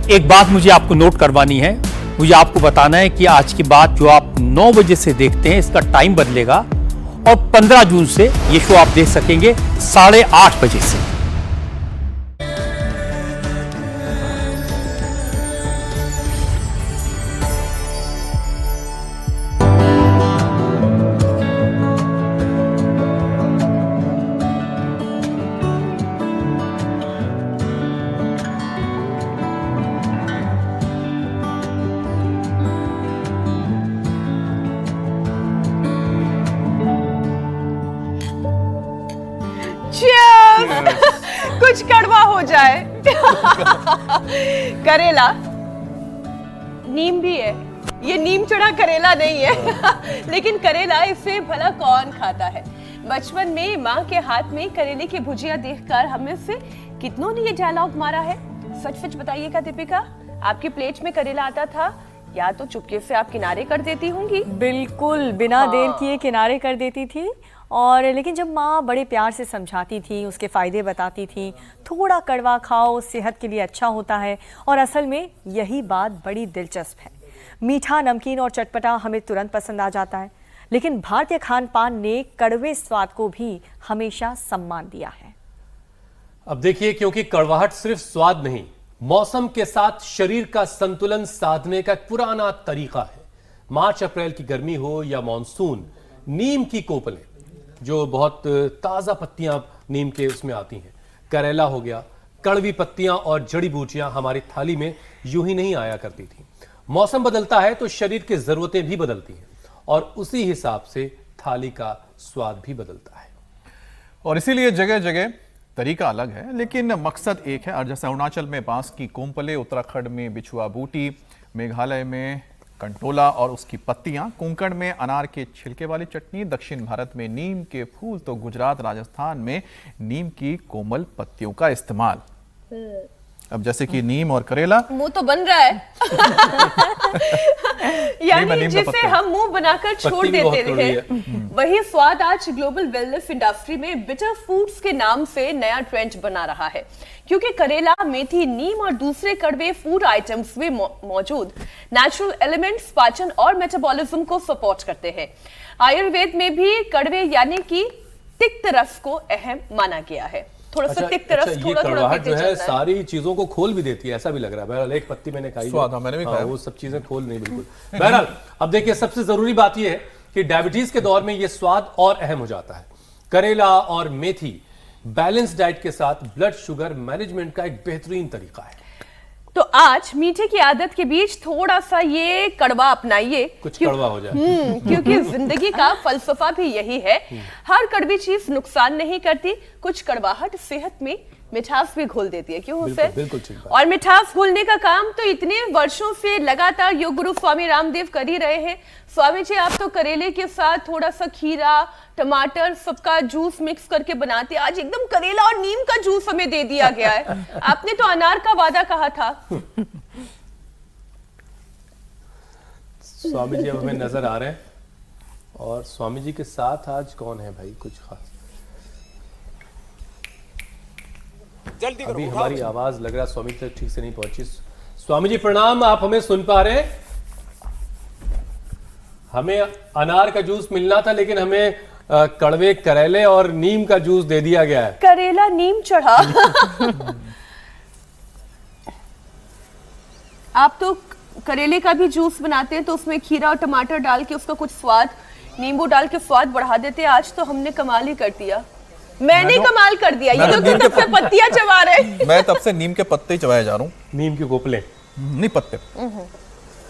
एक बात मुझे आपको नोट करवानी है, मुझे आपको बताना है कि आज की बात जो आप 9 बजे से देखते हैं इसका टाइम बदलेगा और 15 जून से ये शो आप देख सकेंगे 8:30 बजे से। कुछ कड़वा हो जाए। करेला नीम भी है, ये नीम चढ़ा करेला नहीं है। लेकिन करेला, इसे भला कौन खाता है। बचपन में माँ के हाथ में करेले की भुजिया देखकर हमें से कितनों ने ये डायलॉग मारा है। सच सच बताइएगा दीपिका, आपकी प्लेट में करेला आता था या तो चुपके से आप किनारे कर देती होंगी? बिल्कुल बिना देर किए किनारे कर देती थी। और लेकिन जब माँ बड़े प्यार से समझाती थी, उसके फ़ायदे बताती थी, थोड़ा कड़वा खाओ सेहत के लिए अच्छा होता है। और असल में यही बात बड़ी दिलचस्प है। मीठा, नमकीन और चटपटा हमें तुरंत पसंद आ जाता है, लेकिन भारतीय खान पान ने कड़वे स्वाद को भी हमेशा सम्मान दिया है। अब देखिए, क्योंकि कड़वाहट सिर्फ स्वाद नहीं, मौसम के साथ शरीर का संतुलन साधने का एक पुराना तरीका है। मार्च अप्रैल की गर्मी हो या मॉनसून, नीम की कोपलें, जो बहुत ताजा पत्तियां नीम के उसमें आती हैं, करेला हो गया, कड़वी पत्तियां और जड़ी बूटियां हमारी थाली में यूं ही नहीं आया करती थी। मौसम बदलता है तो शरीर की जरूरतें भी बदलती हैं और उसी हिसाब से थाली का स्वाद भी बदलता है। और इसीलिए जगह जगह तरीका अलग है, लेकिन मकसद एक है। और जैसे अरुणाचल में बांस की कोंपले, उत्तराखंड में बिछुआ बूटी, मेघालय में कंटोला और उसकी पत्तियां, कोंकण में अनार के छिलके वाली चटनी, दक्षिण भारत में नीम के फूल, तो गुजरात राजस्थान में नीम की कोमल पत्तियों का इस्तेमाल। अब जैसे कि नीम और करेला, मुंह तो बन रहा है। यानी जिसे हम मुंह बनाकर छोड़ देते थे, वही स्वाद आज ग्लोबल वेलनेस इंडस्ट्री में बिटर फूड्स के नाम से नया ट्रेंड बना रहा है। क्योंकि करेला, मेथी, नीम और दूसरे कड़वे फूड आइटम्स में मौजूद नेचुरल एलिमेंट्स पाचन और मेटाबॉलिज्म को सपोर्ट करते हैं। आयुर्वेद में भी कड़वे यानी कि तिक्त रस को अहम माना गया है। थोड़ा सा तिक्त रस, ये कड़वाहट जो है सारी चीजों को खोल भी देती है, ऐसा भी लग रहा है। बहरहाल एक पत्ती मैंने खाई, स्वाद मैंने भी खाया, वो सब चीजें खोल नहीं बिल्कुल। बहरहाल अब देखिए, सबसे जरूरी बात ये है कि डायबिटीज के दौर में ये स्वाद और अहम हो जाता है। करेला और मेथी बैलेंस डाइट के साथ ब्लड शुगर मैनेजमेंट का एक बेहतरीन तरीका है। तो आज मीठे की आदत के बीच थोड़ा सा ये कड़वा अपनाइए, कुछ कड़वा हो जाए। क्योंकि जिंदगी का फलसफा भी यही है। हर कड़वी चीज नुकसान नहीं करती, कुछ कड़वाहट सेहत में मिठास भी घोल देती है। क्यों हुसैन? बिल्कुल ठीक बात। और मिठास घोलने का काम तो इतने वर्षों से लगातार योग गुरु स्वामी रामदेव कर ही रहे हैं। स्वामी जी, आप तो करेले के साथ थोड़ा सा खीरा, टमाटर सबका जूस मिक्स करके बनाते, आज एकदम करेला और नीम का जूस हमें दे दिया गया है। आपने तो अनार का वादा कहा था। स्वामी जी अब हमें नजर आ रहे हैं, और स्वामी जी के साथ आज कौन है भाई? कुछ खास जल्दी अभी हमारी आवाज लग रहा है स्वामी तक ठीक से नहीं पहुंची। स्वामी जी प्रणाम, आप हमें सुन पा रहे हैं? हमें अनार का जूस मिलना था, लेकिन हमें कड़वे करेले और नीम का जूस दे दिया गया है। करेला नीम चढ़ा। आप तो करेले का भी जूस बनाते हैं, तो उसमें खीरा और टमाटर डाल के उसका कुछ स्वाद, नींबू डाल के स्वाद बढ़ा देते हैं। आज तो हमने कमाल ही कर दिया। मैंने कमाल कर दिया। ये तो तब से पत्तियां चबा रहे। मैं तब से नीम के पत्ते चबाए जा रहा हूँ। नीम की कोपले नहीं, पत्ते।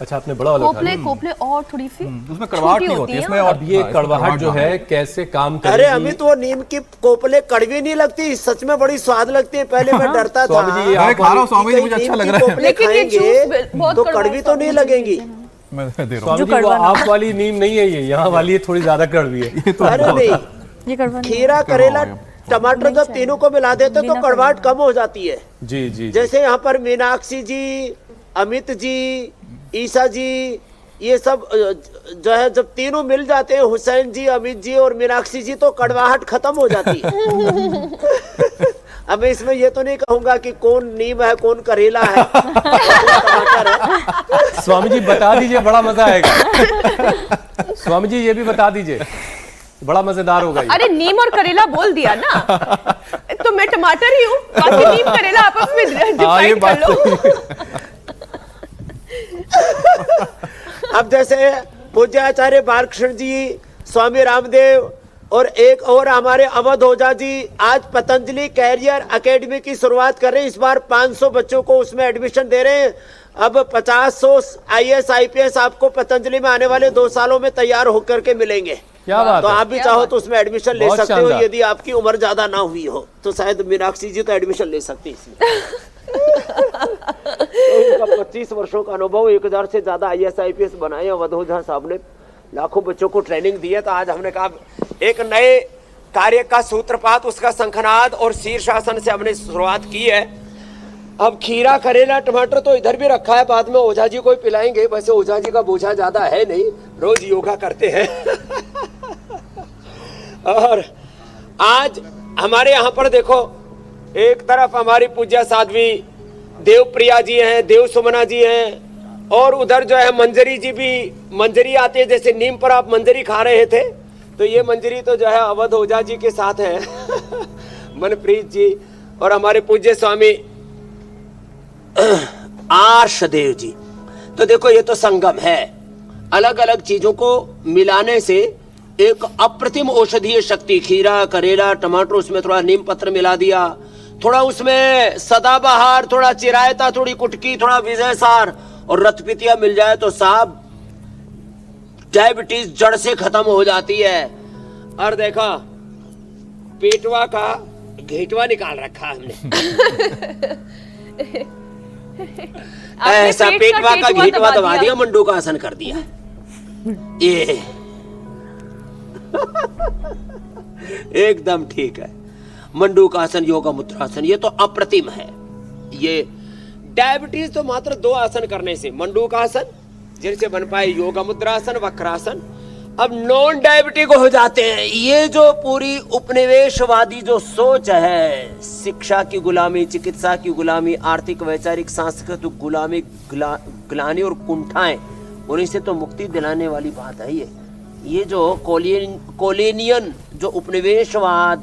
अच्छा, आपने बड़ा वाला कोपले कोपले और थोड़ी सी उसमें कड़वाहट नहीं होती इसमें। और अब ये कड़वाहट जो है कैसे काम करेगी? अरे अमित, तो नीम की कोपले कड़वी नहीं लगती, सच में बड़ी स्वाद लगती है। पहले मैं डरता था। मैं खा रहा हूँ स्वामी जी, मुझे अच्छा लग रहा है। लेकिन ये जूस बहुत तो कड़वी तो नहीं लगेंगी। मैं दे रहा स्वामी जी, वो आप वाली नीम नहीं है, ये यहाँ वाली थोड़ी ज्यादा कड़वी है। अरे नहीं, खीरा, करेला, टमाटर जब तीनों को मिला देते तो कड़वाहट कम हो जाती है। जी जी। जैसे यहाँ पर मीनाक्षी जी, अमित जी, ईसा जी, ये सब जो है जब तीनों मिल जाते हैं, हुसैन जी, अमित जी और मीनाक्षी जी, तो कड़वाहट खत्म हो जाती है। अब मैं इसमें ये तो नहीं कहूंगा कि कौन नीम है कौन करेला है टमाटर है। स्वामी जी बता दीजिए, बड़ा मजा आएगा। स्वामी जी ये भी बता दीजिए, बड़ा मजेदार होगा ये। अरे नीम और करेला बोल दिया ना, तो मैं टमाटर ही हूँ, बाकी नीम करेला आपस में डिसाइड कर लो। अब जैसे पूज्य आचार्य बालकृष्ण जी, स्वामी रामदेव और एक और हमारे अवध ओझा जी आज पतंजलि कैरियर एकेडमी की शुरुआत कर रहे हैं। इस बार 500 बच्चों को उसमें एडमिशन दे रहे हैं। अब 50 IAS IPS आपको पतंजलि में आने वाले 2 सालों में तैयार होकर के मिलेंगे। क्या बात तो है। आप भी चाहो तो उसमें एडमिशन ले बहुत सकते हो। शानदार। यदि आपकी उम्र ज्यादा ना हुई हो तो शायद मीनाक्षी जी तो एडमिशन ले सकती है इसमें। तो इनका 25 वर्षों का अनुभव, 1000 से ज्यादा IAS IPS बनाए अवध ओझा साहब ने, लाखों बच्चों को ट्रेनिंग दी है। तो आज हमने कहा एक नए कार्य का सूत्रपात, उसका शंखनाद और शीर्षासन से हमने शुरुआत की है। अब खीरा करेला टमाटर तो इधर भी रखा है, बाद में ओझा जी को ही पिलाएंगे। वैसे ओझा जी का बोझा ज्यादा है नहीं, रोज योगा करते हैं। और आज हमारे यहाँ पर देखो, एक तरफ हमारी पूज्य साध्वी देवप्रिया जी हैं, देव सुमना जी हैं, और उधर जो है मंजरी जी भी, मंजरी आती है। जैसे नीम पर आप मंजरी खा रहे थे, तो ये मंजरी तो जो है अवध ओझा जी के साथ है। मनप्रीत जी और हमारे पूज्य स्वामी आर्षदेव जी। तो देखो ये तो संगम है, अलग अलग चीजों को मिलाने से एक अप्रतिम औषधीय शक्ति। खीरा करेला टमाटर, उसमें थोड़ा नीम पत्र मिला दिया, थोड़ा उसमें सदाबहार, थोड़ा चिरायता, थोड़ी कुटकी, थोड़ा विजय सार और रतपितिया मिल जाए तो साहब डायबिटीज जड़ से खत्म हो जाती है। और देखा पेटवा का घेटवा निकाल रखा हमने। ऐसा पेटवा का घेटवा दबा दिया, मंडू का आसन कर दिया। ये एकदम ठीक है। मंडू का आसन, योगा मुद्रासन, ये तो अप्रतिम है। ये डायबिटीज तो मात्र 2 आसन करने से, मंडू का आसन जिनसे बन पाए योगा मुद्रासन, वक्रासन। अब नॉन डायबिटिक हो जाते हैं। ये जो पूरी उपनिवेशवादी जो सोच है, शिक्षा की गुलामी, चिकित्सा की गुलामी, आर्थिक वैचारिक सांस्कृतिक गुलामी, ग्लानि और कुंठाएं, उन्हीं से तो मुक्ति दिलाने वाली बात है। ये जो कोलिनियन जो उपनिवेशवाद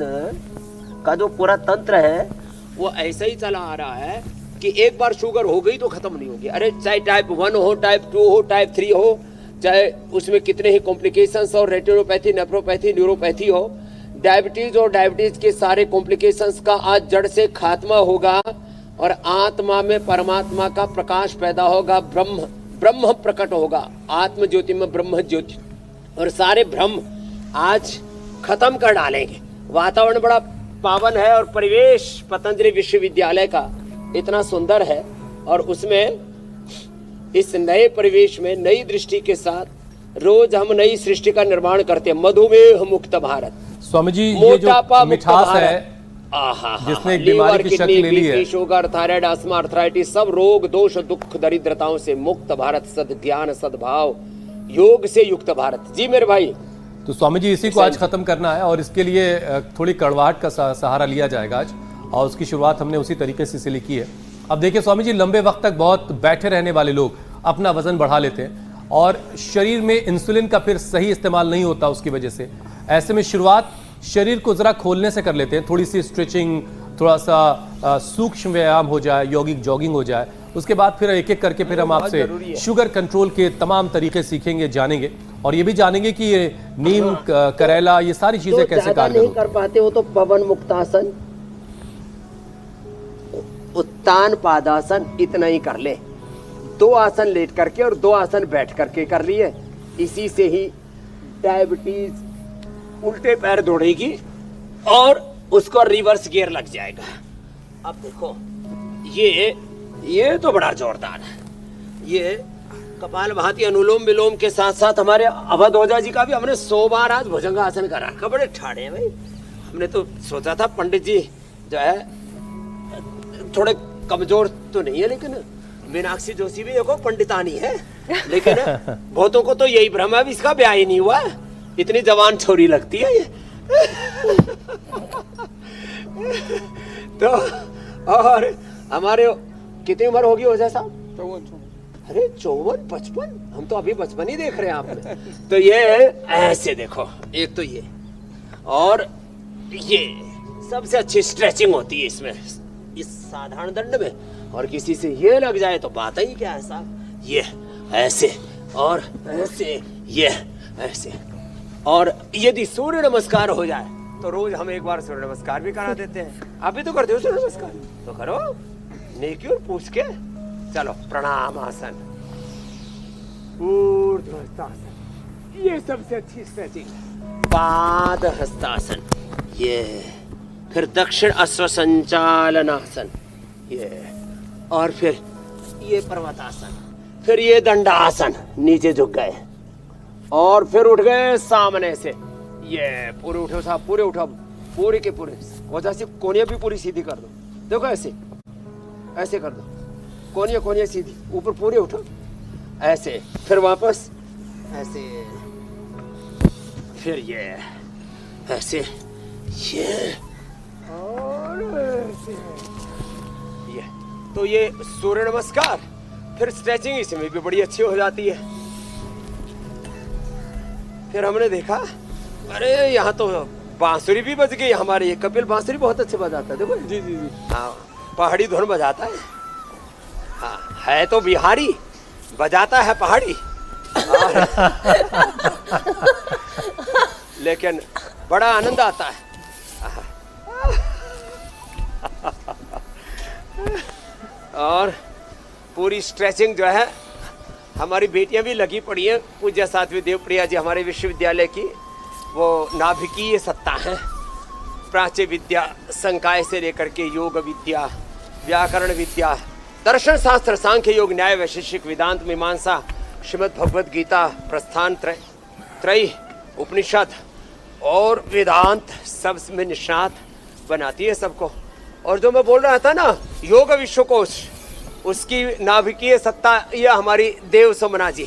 का जो पूरा तंत्र है, वो ऐसा ही चला आ रहा है कि एक बार शुगर हो गई तो खत्म नहीं होगी। अरे चाहे टाइप 1 हो, टाइप 2 हो, टाइप 3 हो, चाहे उसमें कितने ही कॉम्प्लिकेशंस और रेटिनोपैथी, नेफ्रोपैथी, न्यूरोपैथी हो, डायबिटीज और डायबिटीज के सारे कॉम्प्लिकेशंस का आज जड़ से खात्मा होगा और आत्मा में परमात्मा का प्रकाश पैदा होगा। ब्रह्म प्रकट होगा, आत्म ज्योति में ब्रह्म ज्योति, और सारे भ्रम आज खत्म कर डालेंगे। वातावरण बड़ा पावन है और परिवेश पतंजलि विश्वविद्यालय का इतना सुंदर है, और उसमें इस नए परिवेश में नई दृष्टि के साथ रोज हम नई सृष्टि का निर्माण करते हैं। मधुमेह मुक्त भारत, स्वामी जी, ये मोटापा जो मुक्त मिठास भारत, है जिसने एक बीमारी की शक्ल ले ली है, शुगर, थायराइड, अस्थमा, अर्थराइटिस, सब रोग दोष दुख दरिद्रताओं से मुक्त भारत, सद ज्ञान सद्भाव योग से युक्त भारत। जी मेरे भाई। तो स्वामी जी इसी को आज खत्म करना है, और इसके लिए थोड़ी कड़वाहट का सहारा लिया जाएगा आज, और उसकी शुरुआत हमने उसी तरीके से इसीलिए की है। अब देखिए स्वामी जी, लंबे वक्त तक बहुत बैठे रहने वाले लोग अपना वजन बढ़ा लेते हैं और शरीर में इंसुलिन का फिर सही इस्तेमाल नहीं होता उसकी वजह से। ऐसे में शुरुआत शरीर को जरा खोलने से कर लेते हैं, थोड़ी सी स्ट्रेचिंग, थोड़ा सा सूक्ष्म व्यायाम हो जाए, यौगिक जॉगिंग हो जाए, उसके बाद फिर एक एक करके फिर हम आपसे शुगर कंट्रोल के तमाम तरीके सीखेंगे, जानेंगे, और ये भी जानेंगे कि ये नीम, करेला, ये सारी चीजें कैसे कारगर नहीं कर पाते हो तो पवन मुक्तासन, उत्तान पादासन, इतना ही कर ले। 2 आसन लेट करके और 2 आसन बैठ करके कर लिए, इसी से ही डायबिटीज उल्टे पैर दौड़ेगी और उसको रिवर्स गियर लग जाएगा। अब देखो ये तो बड़ा जोरदार है। ये कपालभाति अनुलोम विलोम के साथ साथ हमारे अवध ओझा जी का भी हमने 100 बार आज भुजंगासन करा। बड़े ठाड़े हैं भाई। हमने तो सोचा था पंडित जी जो है थोड़े कमजोर तो नहीं है, लेकिन मीनाक्षी जोशी भी देखो पंडितानी है, लेकिन बहुतों को तो यही भ्रम है इसका ब्याह ही नहीं हुआ, इतनी जवान छोरी लगती है ये। तो और हमारे कितनी उम्र होगी ओझा साहब? अरे 54-55, हम तो अभी बचपन ही देख रहे हैं आप में। तो ये ऐसे देखो, एक तो ये और ये सबसे अच्छी स्ट्रेचिंग होती है इसमें, इस साधारण दंड में। और किसी से ये लग जाए तो बात ही क्या है साहब। ये ऐसे और ऐसे, ये ऐसे। और यदि सूर्य नमस्कार हो जाए तो रोज हम एक बार सूर्य नमस्कार भी करा देते हैं। आप भी तो करते हो सूर्य नमस्कार? तो करो, नेकी और पूछ के। चलो, प्रणाम आसन, ऊर्ध्वहस्तासन, ये सबसे अच्छी स्ट्रेचिंग। पाद हस्तासन, ये फिर दक्षिण अश्व संचालनासन, ये और फिर ये पर्वतासन, फिर ये दंडासन, नीचे झुक गए और फिर उठ गए सामने से। ये पूरे उठो साहब, पूरे उठो, पूरे के पूरे। वजह से कोनिया भी पूरी सीधी कर दो। देखो ऐसे ऐसे कर दो, कोनिया कोनिया सीधी, ऊपर पूरे उठो ऐसे, फिर वापस ऐसे, फिर ये ऐसे, ये और ऐसे, ये। तो ये सूर्य नमस्कार। फिर स्ट्रेचिंग इसमें भी बड़ी अच्छी हो जाती है। फिर हमने देखा, अरे यहाँ तो बांसुरी भी बज गई हमारे। ये कपिल बांसुरी बहुत अच्छे बजाता है, देखो। जी जी जी, हाँ, पहाड़ी धुन बजाता है। हाँ, है तो बिहारी, बजाता है पहाड़ी। लेकिन बड़ा आनंद आता है। और पूरी स्ट्रेचिंग जो है, हमारी बेटियां भी लगी पड़ी हैं। पूज्य साध्वी देवप्रिया जी हमारे विश्वविद्यालय की, वो नाभिकीय सत्ता है। प्राच्य विद्या, संकाय से लेकर के योग विद्या, व्याकरण विद्या, दर्शन शास्त्र, सांख्य योग, न्याय, वैशेषिक, वेदांत, मीमांसा, श्रीमद् भगवद गीता, प्रस्थान त्रय, उपनिषद और वेदांत, सब में निष्णात बनाती है सबको। और जो मैं बोल रहा था ना, योग विश्वकोश, उसकी नाभिकीय सत्ता यह हमारी देव सोमना जी।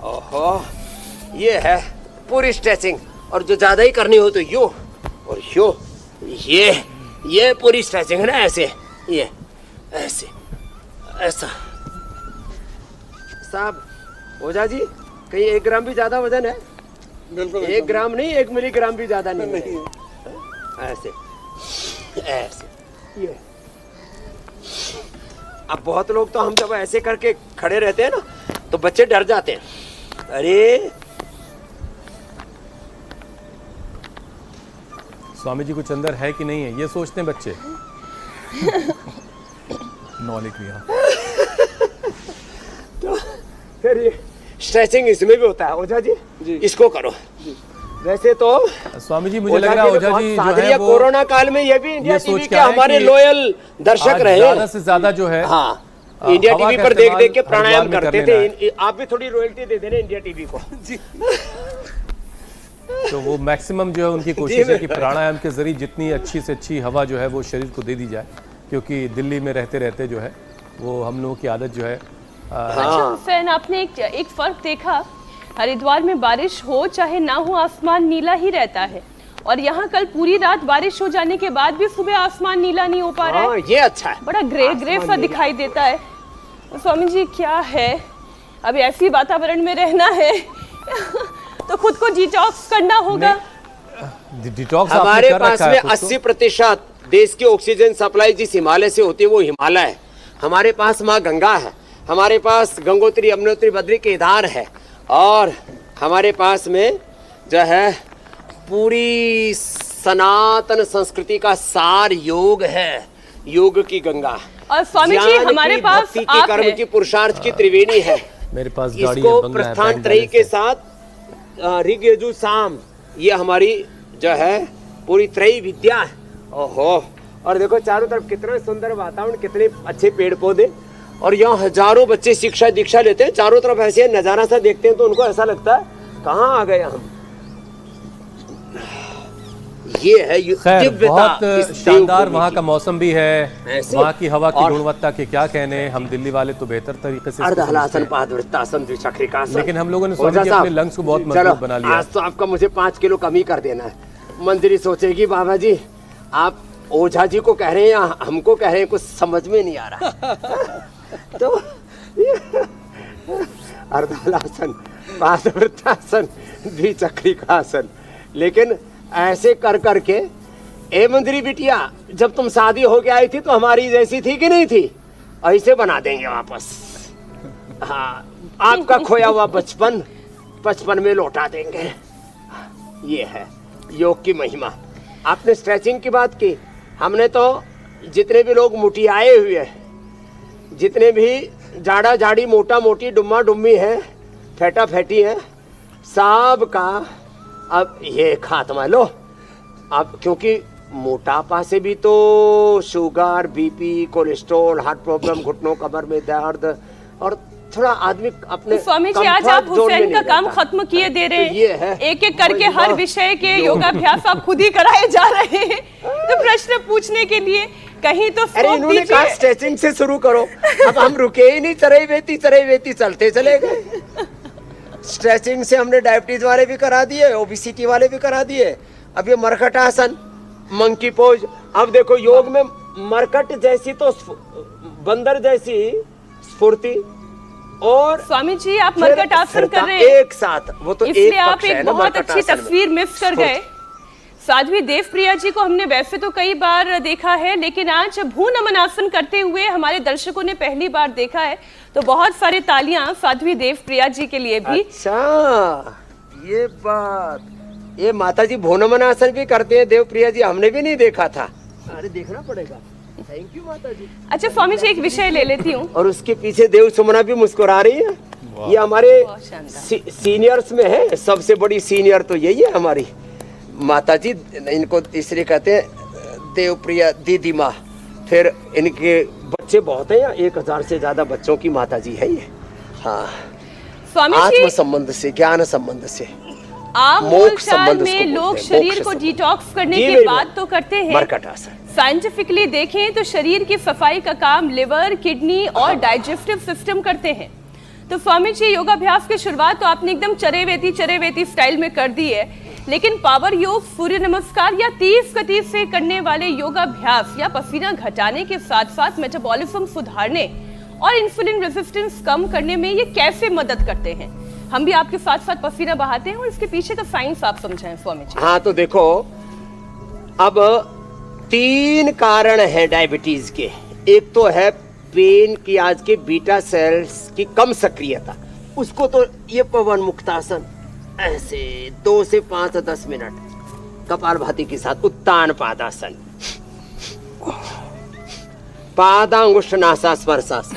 ओहो, ये है पूरी स्ट्रेचिंग। और जो ज्यादा ही करनी हो तो यो और यो, ये पूरी स्ट्रेचिंग है ना, ऐसे, ये ऐसे, ऐसा। साहब ओझा जी, कहीं 1 ग्राम भी ज्यादा वजन है? बिल्कुल 1 ग्राम नहीं, 1 मिलीग्राम भी ज्यादा नहीं है। ऐसे ऐसे, ये। अब बहुत लोग तो हम जब ऐसे करके खड़े रहते हैं ना, तो बच्चे डर जाते हैं। अरे स्वामी जी कुछ अंदर है कि नहीं है, ये सोचते हैं बच्चे। नौलिक भैया। तो फिर ये स्ट्रेचिंग इसमें भी होता है ओझा जी, इसको करो। वैसे तो स्वामी जी मुझे लग रहा है ओझा जी जो है वो कोरोना काल में ये भी इंडिया टीवी के हमारे कि लॉयल दर्शक रहे। ज्यादा से ज्यादा जो है, हाँ, इंडिया टीवी पर देख देख के प्राणायाम करते थे। आप भी थोड़ी रॉयल्टी दे देना इंडिया टीवी को जी। तो वो मैक्सिमम जो है उनकी कोशिश है कि प्राणायाम के जरिए जितनी अच्छी से अच्छी हवा जो है वो शरीर को दे दी जाए, क्योंकि दिल्ली में रहते रहते जो है वो हम लोगों की आदत जो है। अच्छा फैन, आपने एक फर्क देखा? हरिद्वार में बारिश हो चाहे ना हो, आसमान नीला ही रहता है। और यहाँ कल पूरी रात बारिश हो जाने के बाद भी सुबह आसमान नीला नहीं हो पा रहा है। ये अच्छा है, बड़ा ग्रे सा दिखाई देता है। स्वामी जी क्या है, अभी ऐसी वातावरण में रहना है तो खुद को डिटॉक्स करना होगा। डिटॉक्स हमारे पास में 80% देश की ऑक्सीजन सप्लाई जिस हिमालय से होती है वो हिमालय है। हमारे पास माँ गंगा है, हमारे पास गंगोत्री, यमुनोत्री, बद्री, केदार है। और हमारे पास में जो है पूरी सनातन संस्कृति का सार योग है, योग की गंगा। और स्वामी जी हमारे पास भक्ति की, कर्म की, पुरुषार्थ की त्रिवेणी है। मेरे पास गाड़ी है, इसको बंगला है, प्रस्थान त्रयी के साथ ऋग यजु साम, ये हमारी जो है पूरी त्रयी विद्या है। ओहो, और देखो चारों तरफ कितना सुंदर वातावरण, कितने अच्छे पेड़ पौधे, और यहाँ हजारों बच्चे शिक्षा दीक्षा लेते हैं। चारों तरफ ऐसे नजारा सा देखते हैं तो उनको ऐसा लगता है कहाँ आ गए हम। ये है खैर, दिव्यता, बहुत शानदार वहाँ का मौसम भी है, वहाँ की हवा की गुणवत्ता के क्या कहने। हम दिल्ली वाले तो बेहतर तरीके से अर्धहलासन, पादवृत्तासन, द्विचक्रिकासन। लेकिन हम लोगों ने स्वामी जी अपने लंग्स को बहुत मजबूत बना लिया। आज तो आपका मुझे 5 किलो कम ही कर देना है। मंजरी सोचेगी बाबा जी आप ओझा जी को कह रहे हैं या हमको कह रहे हैं, कुछ समझ में नहीं आ रहा। तो अर्धहलासन, पादवृत्तासन, द्विचक्रिकासन, लेकिन ऐसे कर करके, ए मंदिरी बिटिया, जब तुम शादी होके आई थी तो हमारी जैसी थी कि नहीं थी? ऐसे बना देंगे वापस। हाँ, आपका खोया हुआ बचपन में लौटा देंगे। ये है योग की महिमा। आपने स्ट्रेचिंग की बात की, हमने तो जितने भी लोग मुटियाए हुए हैं, जितने भी जाड़ा जाड़ी मोटा मोटी डुम्मा डुम्मी है, फेटा फेटी है, सब का अब ये खात्मा लो। अब क्योंकि मोटापा से भी तो sugar, BP, cholesterol, heart problem, घुटनों कमर में दर्द, और थोड़ा आदमी अपने स्वामी जी आज आप हुसैन का काम खत्म किए दे रहे हैं। ये है एक एक करके हर विषय के योगाभ्यास आप खुद ही कराए जा रहे हैं। तो प्रश्न पूछने के लिए कहीं तो अरे इन्होंने कहा स्ट्रेचिंग से शुरू करो, अब हम रुके ही नहीं, चरई वेती चलते चले गए। स्ट्रेचिंग से हमने डायबिटीज वाले भी करा दिए, ओबेसिटी वाले भी करा दिए। अब ये मरकट आसन, मंकी पोज। अब देखो योग में मरकट जैसी तो बंदर जैसी स्फूर्ति, और स्वामी जी आप मरकट आसन कर रहे हैं एक साथ, वो तो इसलिए एक आप पक्ष है एक ना बहुत मरकट अच्छी आसन में। तस्वीर मिस कर गए। साध्वी देवप्रिया जी को हमने वैसे तो कई बार देखा है, लेकिन आज भू नमन आसन करते हुए हमारे दर्शकों ने पहली बार देखा है, तो बहुत सारी तालियां साध्वी देवप्रिया जी के लिए भी। अच्छा, ये बात, ये माता जी भू नमन आसन भी करते हैं देवप्रिया जी, हमने भी नहीं देखा था। अरे देखना पड़ेगा। थैंक यू माता जी। अच्छा स्वामी जी एक विषय ले लेती हूँ। और उसके पीछे देव सुमना भी मुस्कुरा रही है। ये हमारे सीनियर्स में है, सबसे बड़ी सीनियर तो यही है हमारी माता जी। इनको इसलिए कहते हैं देवप्रिया दीदी माँ। फिर इनके बच्चे बहुत हैं, 1000 से ज्यादा बच्चों की माता जी है ये। हाँ, स्वामी जी आत्म संबंध से, ज्ञान संबंध से, आम मोक्ष बोलचाल संबंध में उसको लोग बोलते हैं, शरीर मोक्ष को संबंध। डिटॉक्स करने जी की मेरी बात बात। तो करते हैं। मरकट आसन साइंटिफिकली देखें तो शरीर की सफाई का काम लिवर, किडनी और डाइजेस्टिव सिस्टम करते हैं। तो स्वामी जी योगाभ्यास की शुरुआत तो आपने एकदम चरे वेती स्टाइल में कर दी है, लेकिन पावर योग, सूर्य नमस्कार या तेज गति से करने वाले योगाभ्यास या पसीना घटाने के साथ साथ मेटाबॉलिज्म सुधारने और इंसुलिन रेजिस्टेंस कम करने में ये कैसे मदद करते हैं? हम भी आपके साथ साथ पसीना बहाते हैं और इसके पीछे का साइंस आप समझाएं स्वामी जी। हाँ, तो देखो, अब 3 कारण है डायबिटीज के। एक तो है पेन की आज के बीटा सेल्स की कम सक्रियता, उसको तो ये पवन मुक्तासन ऐसे 2 से 5 10 मिनट कपालभाति के साथ, उत्तान पादासन, पादांगुष्ठ नासास्पर्शासन,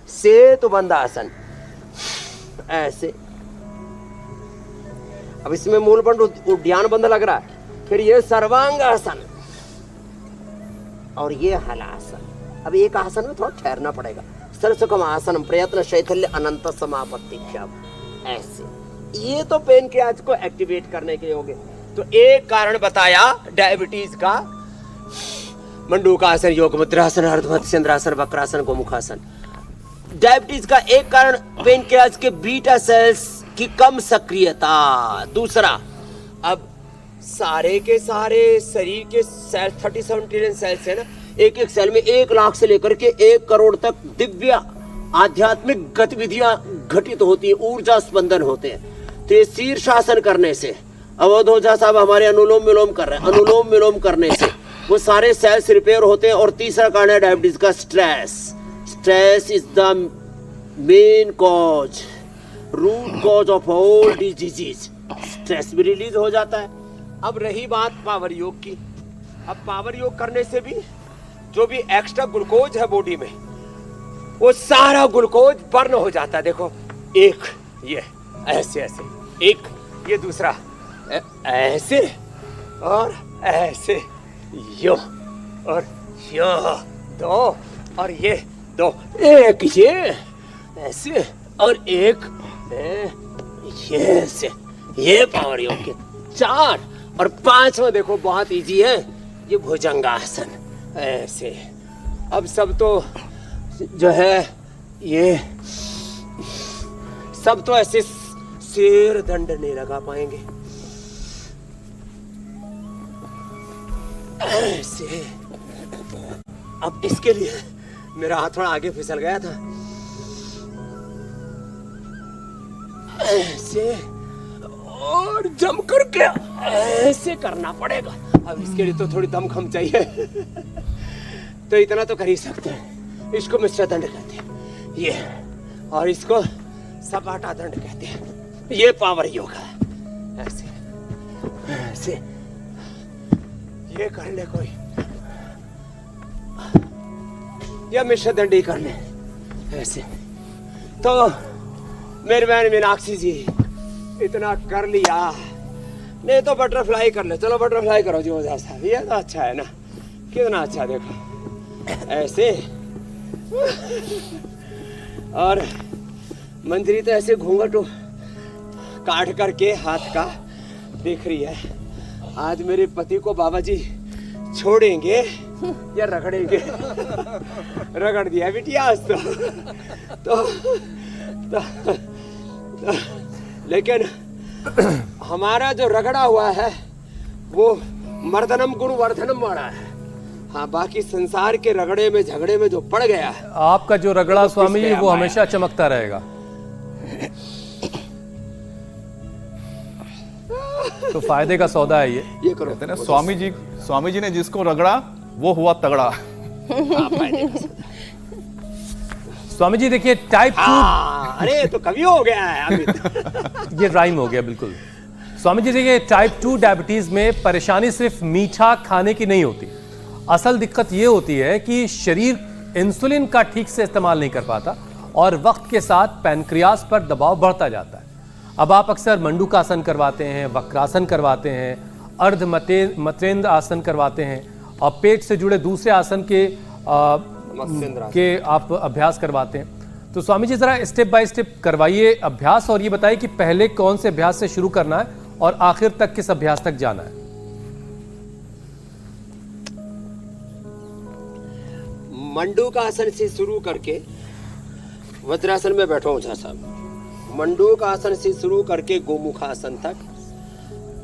सेतु बंधासन ऐसे। अब इसमें मूल बंध उद्यान बंध लग रहा है। फिर ये सर्वांग आसन और ये हलासन। अब एक आसन में थोड़ा ठहरना पड़ेगा। सरसुखम आसन प्रयत्न शैथल्य अनंत समापत्ति ऐसे। ये तो पेन के आज को एक्टिवेट करने के होंगे। तो एक कारण बताया डायबिटीज का, मंडूकासन, योग मुद्रासन, अर्धमत्स्येंद्रासन, वक्रासन, गोमुखासन। डायबिटीज का एक कारण पेनक्रियाज के बीटा सेल्स की कम सक्रियता। दूसरा, अब सारे के सारे शरीर के सेल 37 ट्रिलियन सेल्स है ना, एक एक सेल में 1 लाख से लेकर के 1 करोड़ तक दिव्य आध्यात्मिक गतिविधियां घटित होती है, ऊर्जा स्पंदन होते हैं। तो ये शीर्षासन करने से, अवध ओझा साहब हमारे अनुलोम विलोम कर रहे हैं, अनुलोम विलोम करने से वो सारे सेल्स रिपेयर होते हैं। और तीसरा कारण है डायबिटीज का stress. Stress is the main cause, root cause of all diseases. Stress भी रिलीज हो जाता है। अब रही बात पावर योग की। अब पावर योग करने से भी जो भी एक्स्ट्रा ग्लूकोज है बॉडी में, वो सारा ग्लूकोज बर्न हो जाता है। देखो, एक ये ऐसे ऐसे, एक ये दूसरा ऐसे और ऐसे, यो और यो, 2 और ये 2, एक ये ऐसे और एक ये ऐसे। ये पावर योग के 4 और 5वां देखो बहुत इजी है, ये भुजंगासन ऐसे। अब सब तो जो है ये सब तो ऐसे शेर दंड नहीं लगा पाएंगे। ऐसे। अब इसके लिए मेरा हाथ थोड़ा आगे फिसल गया था, ऐसे और जम करके ऐसे करना पड़ेगा। अब इसके लिए तो थोड़ी दमखम चाहिए। तो इतना तो कर ही सकते हैं। इसको मिश्र दंड कहते हैं ये, और इसको सपाटा दंड कहते हैं। ये पावर योगा है। ऐसे ऐसे ये कर ले कोई, या मिश्र दंड ही कर ले ऐसे। तो मेरी बहन मीनाक्षी जी इतना कर लिया, नहीं तो बटरफ्लाई कर ले। चलो बटरफ्लाई करो जी ओझा साहब, ये तो अच्छा है ना, कितना अच्छा। देखो ऐसे, और मंजरी तो ऐसे घूंघट काट करके हाथ का देख रही है। आज मेरे पति को बाबा जी छोड़ेंगे या रगड़ेंगे? रगड़ दिया बिटिया आज तो लेकिन हमारा जो रगड़ा हुआ है वो मर्दनम गुण वर्धनम वाला है। हाँ, बाकी संसार के रगड़े में झगड़े में जो पड़ गया है, आपका जो रगड़ा स्वामी जी वो हमेशा चमकता रहेगा। तो फायदे का सौदा है ये करो। कहते हैं ना, स्वामी जी ने जिसको रगड़ा वो हुआ तगड़ा। स्वामी जी देखिए टाइप 2, अरे तो कभी हो गया है अमित। ये राइम हो गया बिल्कुल। स्वामी जी देखिए टाइप 2 डायबिटीज में परेशानी सिर्फ मीठा खाने की नहीं होती। असल दिक्कत ये होती है कि शरीर इंसुलिन का ठीक से इस्तेमाल नहीं कर पाता और वक्त के साथ पैनक्रियास पर दबाव बढ़ता जाता है। अब आप अक्सर मंडूकासन करवाते हैं, वक्रासन करवाते हैं, अर्ध मत्रेंद्र आसन करवाते हैं और पेट से जुड़े दूसरे आसन के आप अभ्यास करवाते हैं। तो स्वामी जी जरा स्टेप बाय स्टेप करवाइए अभ्यास और ये बताइए कि पहले कौन से अभ्यास से शुरू करना है और आखिर तक किस अभ्यास तक जाना है। मंडूकासन से शुरू करके वज्रासन में बैठो ओझा साहब। मंडूकासन से शुरू करके गोमुखासन तक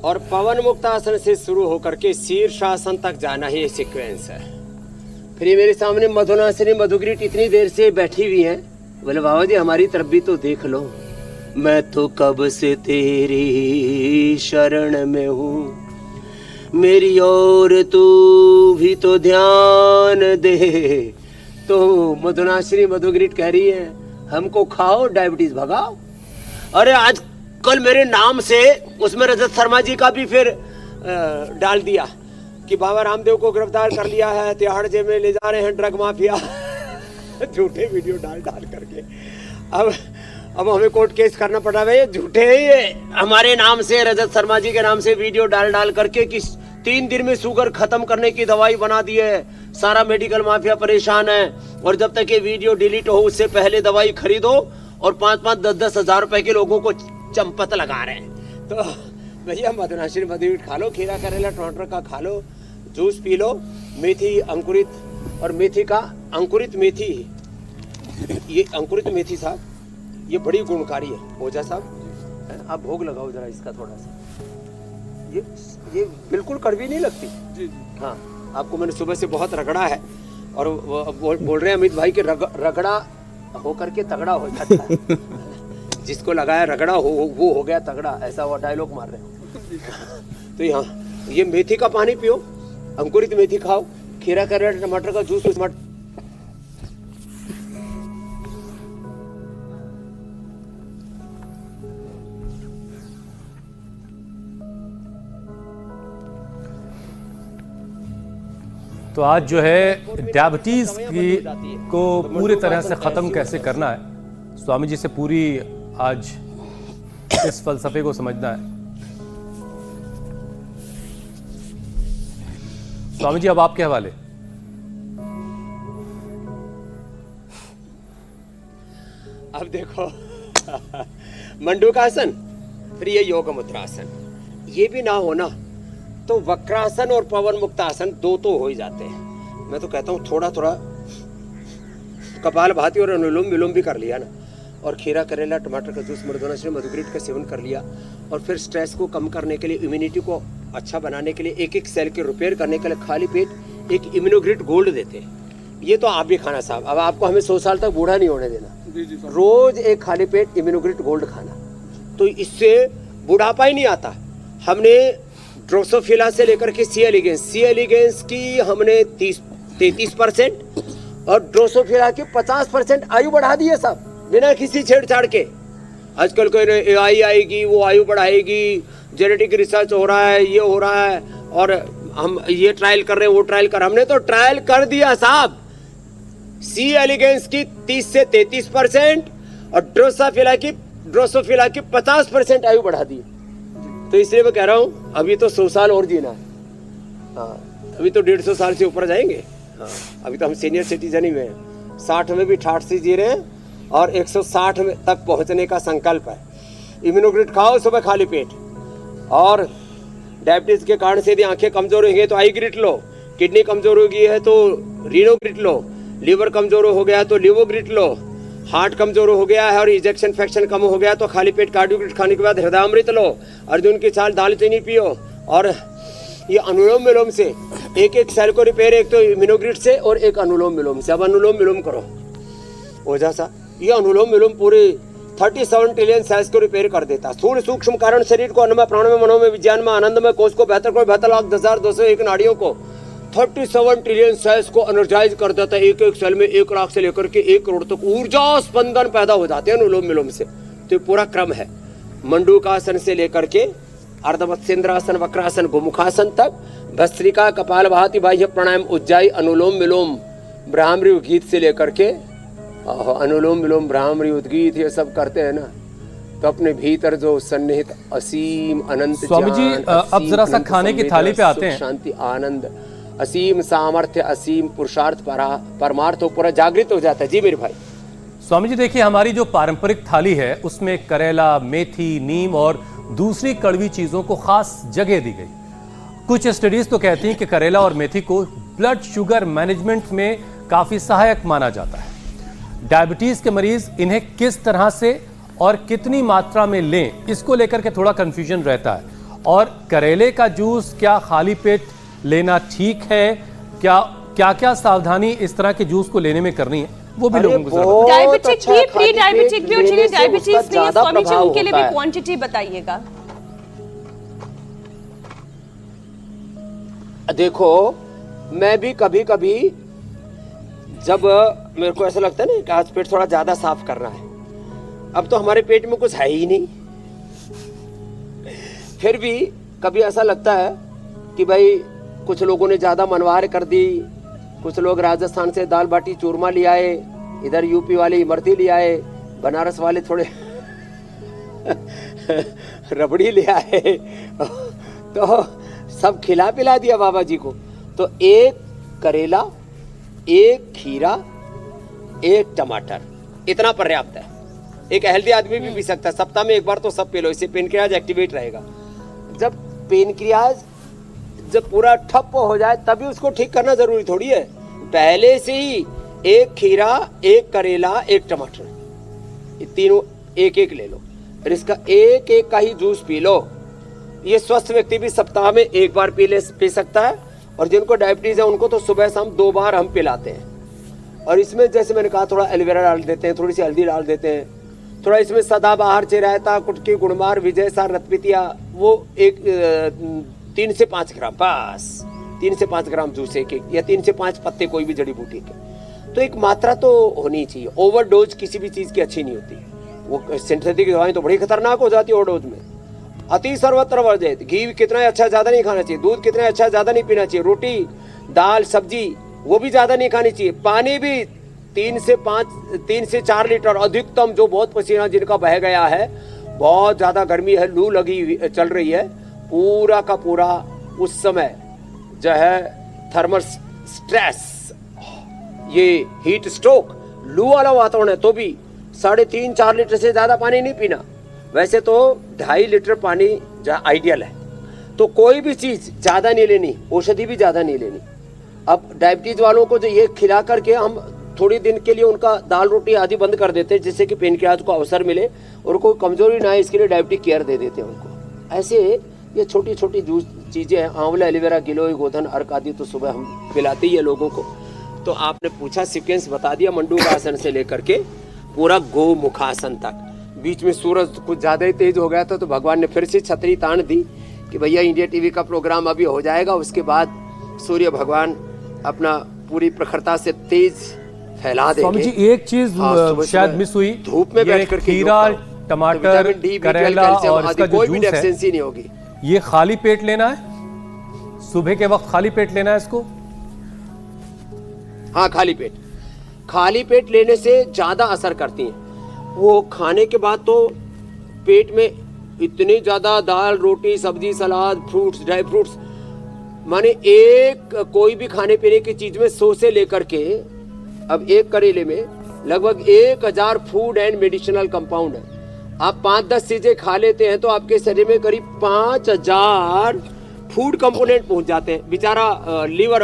और पवन मुक्तासन से शुरू होकर के शीर्षासन तक जाना ही सीक्वेंस है। फिर ये मेरे सामने मधुनासिनी मधुगिरीट इतनी देर से बैठी हुई है। बोले बाबा जी हमारी तरफ भी तो देख लो, मैं तो कब से तेरी शरण में हूँ, मेरी ओर तू भी तो ध्यान दे। तो मधुनासिनी मधुगिरीट कह रही है हमको खाओ डायबिटीज भगाओ। अरे आज कल मेरे नाम से उसमें रजत शर्मा जी का भी फिर डाल दिया कि बाबा रामदेव को गिरफ्तार कर लिया है, तिहाड़ जेल में ले जा रहे हैं ड्रग माफिया। झूठे वीडियो डाल करके अब हमें कोर्ट केस करना पड़ा। भाई झूठे ही हमारे नाम से, रजत शर्मा जी के नाम से वीडियो डाल करके कि 3 दिन में शुगर खत्म करने की दवाई बना दी है। सारा मेडिकल माफिया परेशान है और जब तक ये वीडियो डिलीट हो उससे पहले दवाई खरीदो और 5-5, 10-10 हजार रुपए के लोगों को चंपत लगा रहे हैं। तो भैया मधुनासिनी मधुगिरीट खा लो, खीरा करेला टमाटर का खा लो, जूस पी लो, मेथी अंकुरित और मेथी का अंकुरित मेथी, ये अंकुरित मेथी साहब ये बड़ी गुणकारी है। ओझा साहब आप भोग लगाओ जरा इसका थोड़ा सा, ये बिल्कुल कड़वी नहीं लगती। जी जी हाँ, आपको मैंने सुबह से बहुत रगड़ा है और बोल रहे हैं अमित भाई के रगड़ा हो करके तगड़ा हो जाता है। जिसको लगाया रगड़ा वो हो गया तगड़ा, ऐसा वो डायलॉग मार रहे हो। तो यहाँ ये मेथी का पानी पियो, अंकुरित मेथी खाओ, खीरा करेला टमाटर का जूस तो आज जो है डायबिटीज को पूरी तरह से खत्म कैसे करना है, स्वामी जी से पूरी आज इस फलसफे को समझना है। स्वामी जी अब आपके हवाले। अब देखो मंडूकासन, फिर ये योग मुद्रासन, ये भी ना होना तो वक्रासन और पवन मुक्तासन दो तो हो ही जाते हैं। मैं तो कहता हूँ थोड़ा थोड़ा कपालभाति और अनुलोम विलोम भी कर लिया ना, और खीरा करेला टमाटर का जूस मधुनासिनी मधुगिरीट का सेवन कर लिया, और फिर स्ट्रेस को कम करने के लिए, इम्यूनिटी को अच्छा बनाने के लिए, एक एक सेल के रिपेयर करने के लिए खाली पेट एक इम्यूनोग्रिड गोल्ड देते हैं। ये तो आप भी खाना साहब, अब आपको हमें 100 साल तक बूढ़ा नहीं होने देना। रोज एक खाली पेट इम्यूनोग्रिड गोल्ड खाना, तो इससे बुढ़ापा ही नहीं आता। हमने ड्रोसोफिला से लेकर के सी एलिगेंस की हमने 33% और ड्रोसोफिला की 50% आयु बढ़ा दी है साहब, बिना किसी छेड़छाड़ के। आजकल कोई AI आएगी, वो आयु बढ़ाएगी, जेनेटिक रिसर्च हो रहा है, ये हो रहा है, और हम ये ट्रायल कर रहे हैं, वो ट्रायल कर, हमने तो ट्रायल कर दिया साहब। सी एलिगेंस की 30 से 33% और ड्रोसोफिला की 50% आयु बढ़ा दी। तो इसलिए मैं कह रहा हूँ अभी तो 100 साल और जीना है। हाँ, अभी तो 150 साल से ऊपर जाएंगे। हाँ, अभी तो हम सीनियर सिटीजन ही में हैं, 60 में भी ठाठ से जी रहे हैं और 160 में तक पहुंचने का संकल्प है। इम्यूनोग्रिड खाओ सुबह खाली पेट, और डायबिटीज के कारण से यदि आंखें कमजोर होंगी तो आई ग्रिड लो, किडनी कमजोर हो गई है तो रीनोग्रिड लो, लीवर कमजोर हो गया है तो लिवोग्रिड लो, हार्ट कमजोर हो गया है और इजेक्शन फ्रैक्शन कम हो गया तो खाली पेट कार्डियोग्रिड खाने के बाद हृदयामृत लो, अर्जुन की छाल दालचीनी पियो। और ये अनुलोम विलोम से एक एक सेल को रिपेयर, एक तो इम्यूनोग्रिड से और एक अनुलोम विलोम से। अब अनुलोम विलोम करो ओझा सा, ये अनुलोम विलोम पूरे 37 ट्रिलियन सेल्स को रिपेयर कर देता। स्थूल सूक्ष्म कारण शरीर को, अन्नमय प्राणमय मनोमय विज्ञान में आनंदमय कोष को, बेहतर को 72,201 नाड़ियों को, 37 ट्रिलियन सेल्स को एनर्जाइज कर देता है। एक एक सेल में 1 लाख से लेकर के 1 करोड़ तक ऊर्जा स्पंदन पैदा हो जाते हैं अनुलोम विलोम से। तो पूरा क्रम है, मंडूकासन से लेकर के अर्धवत्सेंद्रासन, वक्रासन, गोमुखासन तक, भस्त्रिका, कपालभाति, बाह्य प्राणायाम, उज्जाई, अनुलोम विलोम, ब्राह्मरी गीत से लेकर के अनुलोम विलोम, ब्राह्मरी उद्गीत, ये सब करते हैं ना, तो अपने भीतर जो सन्निहित असीम अनंत स्वामी जी, अब जरा सा खाने की थाली पे आते हैं। शांति, आनंद, असीम सामर्थ्य, असीम पुरुषार्थ, परमार्थ हो पूरा जागृत हो जाता है। जी मेरे भाई। स्वामी जी देखिए, हमारी जो पारंपरिक थाली है उसमें करेला, मेथी, नीम और दूसरी कड़वी चीजों को खास जगह दी गई। कुछ स्टडीज तो कहती हैं कि करेला और मेथी को ब्लड शुगर मैनेजमेंट में काफी सहायक माना जाता है। डायबिटीज के मरीज इन्हें किस तरह से और कितनी मात्रा में लें, इसको लेकर के थोड़ा कंफ्यूजन रहता है। और करेले का जूस क्या खाली पेट लेना ठीक है, क्या क्या सावधानी इस तरह के जूस को लेने में करनी है, वो भी लोगों को डायबिटिक भी, प्री डायबिटिक भी और जिन्हें डायबिटीज नहीं है स्वामी जी, उनके लिए भी क्वांटिटी बताइएगा। देखो, मैं भी कभी कभी जब मेरे को ऐसा लगता है ना कि आज पेट थोड़ा ज्यादा साफ करना है, अब तो हमारे पेट में कुछ है ही नहीं, फिर भी कभी ऐसा लगता है कि भाई कुछ लोगों ने ज्यादा मनवार कर दी, कुछ लोग राजस्थान से दाल बाटी चूरमा ले आए, इधर यूपी वाले इमरती ले आए, बनारस वाले थोड़े रबड़ी ले आए, तो सब खिला पिला दिया बाबा जी को। तो एक करेला, एक खीरा, एक टमाटर, इतना पर्याप्त है। एक हेल्दी आदमी भी पी सकता है, सप्ताह में एक बार तो सब पी लो, इससे पेनक्रियाज एक्टिवेट रहेगा। जब पेनक्रियाज जब पूरा ठप हो जाए तभी उसको ठीक करना जरूरी थोड़ी है, पहले से ही एक खीरा, एक करेला, एक टमाटर, ये तीनों एक एक ले लो, फिर इसका एक एक का ही जूस पी लो। ये स्वस्थ व्यक्ति भी सप्ताह में एक बार पी सकता है, और जिनको डायबिटीज है उनको तो सुबह शाम 2 बार हम पिलाते हैं। और इसमें जैसे मैंने कहा थोड़ा एलोवेरा डाल देते हैं, थोड़ी सी हल्दी डाल देते हैं, थोड़ा इसमें सदाबहार, चिरायता, कुटकी, गुड़मार, विजय सार, रतपितिया, वो एक 3 से 5 ग्राम, बस 3 से 5 ग्राम जूस एक या 3 से 5 पत्ते कोई भी जड़ी बूटी के। तो एक मात्रा तो होनी चाहिए। ओवरडोज किसी भी चीज की अच्छी नहीं होती, वो सिंथेटिक दवाएं तो बड़ी खतरनाक हो जाती है ओवरडोज में। अति सर्वत्र वर्जित, घी कितना अच्छा ज्यादा नहीं खाना चाहिए, दूध कितना अच्छा ज्यादा नहीं पीना चाहिए, रोटी, दाल, सब्जी वो भी ज्यादा नहीं खानी चाहिए, पानी भी 3 से 4 लीटर अधिकतम, जो बहुत पसीना जिनका बह गया है, बहुत ज्यादा गर्मी है, लू लगी चल रही है, पूरा का पूरा उस समय जो है थर्मल स्ट्रेस, ये हीट स्ट्रोक, लू वाला वातावरण है, तो भी 3.5-4 लीटर से ज्यादा पानी नहीं पीना। वैसे तो 2.5 लीटर पानी आइडियल है। तो कोई भी चीज ज्यादा नहीं लेनी, औषधि भी ज्यादा नहीं लेनी। अब डायबिटीज वालों को जो ये खिला करके हम थोड़ी दिन के लिए उनका दाल रोटी आदि बंद कर देते हैं, जिससे कि पेनक्रियाज को अवसर मिले और कोई कमजोरी ना है, इसके लिए डायबिटिक केयर दे देते हैं उनको। ऐसे ये छोटी छोटी चीज़ें हैं, आंवला, एलोवेरा, गिलोय, गोधन, अर्क आदि तो सुबह हम पिलाते ही है लोगों को। तो आपने पूछा, सीक्वेंस बता दिया, मंडूकासन से लेकर के पूरा गोमुखासन तक। बीच में सूरज कुछ ज़्यादा ही तेज हो गया था तो भगवान ने फिर से छतरी तान दी कि भैया इंडिया टीवी का प्रोग्राम अभी हो जाएगा, उसके बाद सूर्य भगवान अपना पूरी प्रखरता से तेज फैला देंगे। स्वामी जी एक चीज शायद मिस हुई, धूप में बैठ कर खीरा, टमाटर, करेला और इसका जो जूस है नहीं होगी। ये खाली पेट लेना है, सुबह के वक्त खाली पेट लेना है इसको? हाँ, खाली पेट लेने से ज्यादा असर करती हैं। वो खाने के बाद तो पेट में इतनी ज्यादा दाल, रोटी, सब्जी, सलाद, फ्रूट्स, ड्राई फ्रूट्स, माने एक कोई भी खाने पीने की चीज में 100 से लेकर के, अब एक करेले में लगभग 1000 फूड एंड मेडिसिनल कंपाउंड है। आप 5-10 चीजें खा लेते हैं तो आपके शरीर में करीब 5000 फूड कंपोनेंट पहुंच जाते हैं। बेचारा लीवर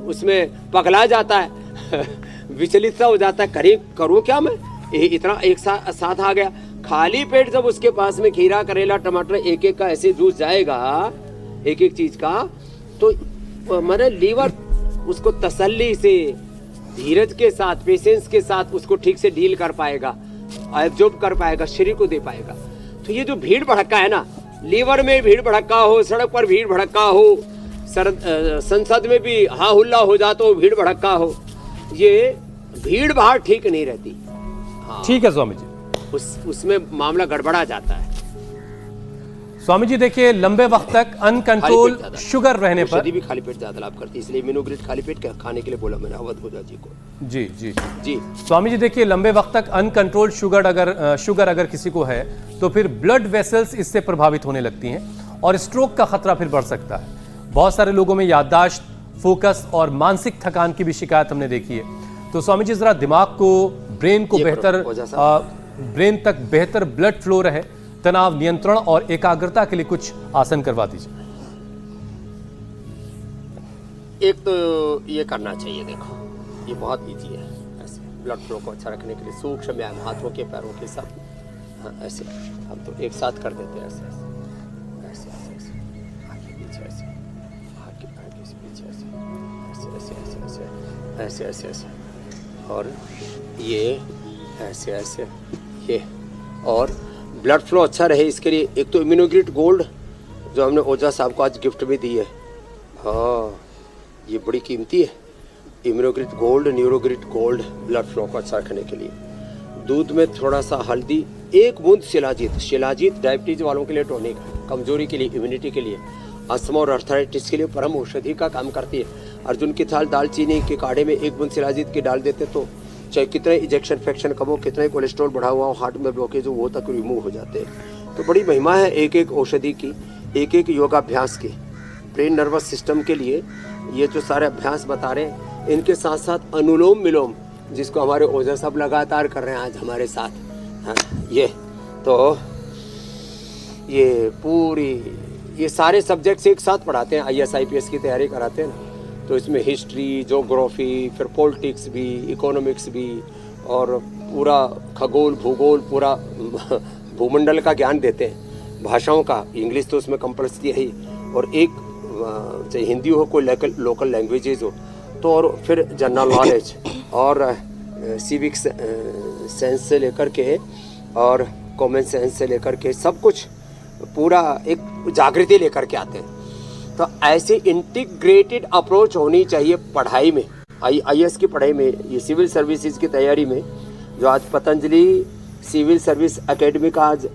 उसमें पगला जाता है विचलित सा हो जाता है, करूँ क्या मैं, इतना एक साथ आ गया। खाली पेट जब उसके पास में खीरा, करेला, टमाटर एक एक का ऐसे जूस जाएगा, एक एक चीज का, तो मैंने लीवर उसको तसल्ली से, धीरज के साथ, पेशेंस के साथ उसको ठीक से डील कर पाएगा, एब्जॉर्ब कर पाएगा, शरीर को दे पाएगा। तो ये जो भीड़ भड़का है ना, लीवर में भीड़ भड़का हो, सड़क पर भीड़ भड़का हो, संसद में भी हा हुल्ला हो जाता हो, भीड़ भड़का हो, ये भीड़ भाड़ ठीक नहीं रहती। हाँ, ठीक है स्वामी जी, उसमें मामला गड़बड़ा जाता है। स्वामी जी देखिए, लंबे वक्त तक अनकंट्रोल शुगर रहने पर भी खाली पेट ज्यादा लाभ करती है, इसलिए इम्यूनोग्रिड खाली पेट खाने के लिए बोला मैंने अवध भोजा जी को। जी जी जी स्वामी जी देखिए, लंबे वक्त तक अनकंट्रोल शुगर अगर किसी को है तो फिर ब्लड वेसल्स इससे प्रभावित होने लगती हैं और स्ट्रोक का खतरा फिर बढ़ सकता है। बहुत सारे लोगों में याददाश्त, फोकस और मानसिक थकान की भी शिकायत हमने देखी है। तो स्वामी जी जरा दिमाग को, ब्रेन को ब्रेन तक बेहतर ब्लड फ्लो रहे, तनाव नियंत्रण और एकाग्रता के लिए कुछ आसन करवा दीजिए। एक तो ये करना चाहिए, देखो ये बहुत इजी है, ऐसे ब्लड फ्लो को अच्छा रखने के लिए सूक्ष्म व्यायाम, हाथों के पैरों के सब, हाँ, ऐसे हम तो एक साथ कर देते हैं, ऐसे ऐसे ऐसे ऐसे आगे पीछे, ऐसे आगे से पीछे, ऐसे ऐसे ऐसे ऐसे ऐसे ऐसे ऐसे और ये ऐसे ऐसे ये। और ब्लड फ्लो अच्छा रहे इसके लिए एक तो इम्यूनोग्रिड गोल्ड जो हमने ओझा साहब को आज गिफ्ट में दी है, हाँ ये बड़ी कीमती है। Immunogrid gold, न्यूरोग्रिड gold, blood flow को अच्छा रखने के लिए। दूध में थोड़ा सा हल्दी, 1 बूंद शिलाजीत डायबिटीज वालों के लिए टॉनिक है, कमजोरी के लिए, इम्यूनिटी के लिए, अस्थमा और अर्थराइटिस के लिए परम औषधि का काम करती है। अर्जुन की थाल दालचीनी के काढ़े में 1 बूंद शिलाजीत की डाल देते तो चाहे कितने इंजेक्शन फ्रैक्शन कम हो, कितना ही कोलेस्ट्रॉल बढ़ा हुआ हो, हार्ट में ब्लॉकेज हो, वो तक रिमूव हो जाते हैं। तो बड़ी महिमा है एक एक औषधि की, एक एक योगाभ्यास की। ब्रेन नर्वस सिस्टम के लिए ये जो सारे अभ्यास बता रहे हैं, इनके साथ साथ अनुलोम विलोम जिसको हमारे ओझा साहब लगातार कर रहे हैं आज हमारे साथ, हाँ, ये सारे सब्जेक्ट्स एक साथ पढ़ाते हैं, IAS IPS की तैयारी कराते हैं ना, तो इसमें हिस्ट्री, ज्योग्राफी, फिर पॉलिटिक्स भी, इकोनॉमिक्स भी, और पूरा खगोल, भूगोल, पूरा भूमंडल का ज्ञान देते हैं, भाषाओं का, इंग्लिश तो उसमें कंपल्सरी है ही, और एक चाहे हिंदी हो, कोई लोकल लैंग्वेजेस हो, तो और फिर जनरल नॉलेज और सिविक सेंस से लेकर के और कॉमन सेंस से लेकर के सब कुछ पूरा एक जागृति लेकर के आते हैं। तो ऐसे इंटीग्रेटेड अप्रोच होनी चाहिए पढ़ाई में, IAS की पढ़ाई में, ये सिविल सर्विसेज की तैयारी में। जो आज पतंजलि सिविल सर्विस एकेडमी का आज